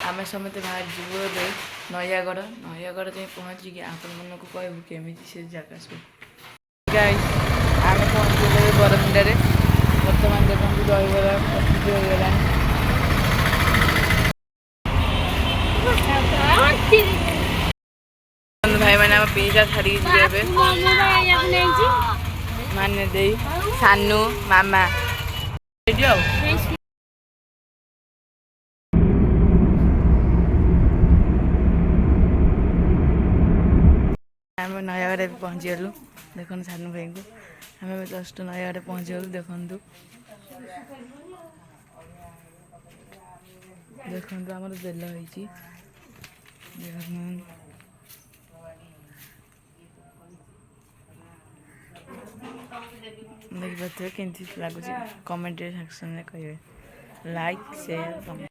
आम समस्त बाहर जीवु ए नयागढ़ नयागढ़ जाए पहुँचिकी आपण मन को कहूँ केमी से जगह सब आम पहुँचल बरमुंडे बर्तमान देखो दहीबरा प्रस्तुत हो गला भाई मैंने पिज्जा छाड़ी मान्य दे सानू मामा आम नयागढ़ पहुँची गलु देख सानू भाई को आम जस्ट नयागढ़ पहुँची गलु देखु देखु आमर बेल होती देखिए केमती लगुच कमेंट सेक्शन में कहे लाइक शेयर कमेंट।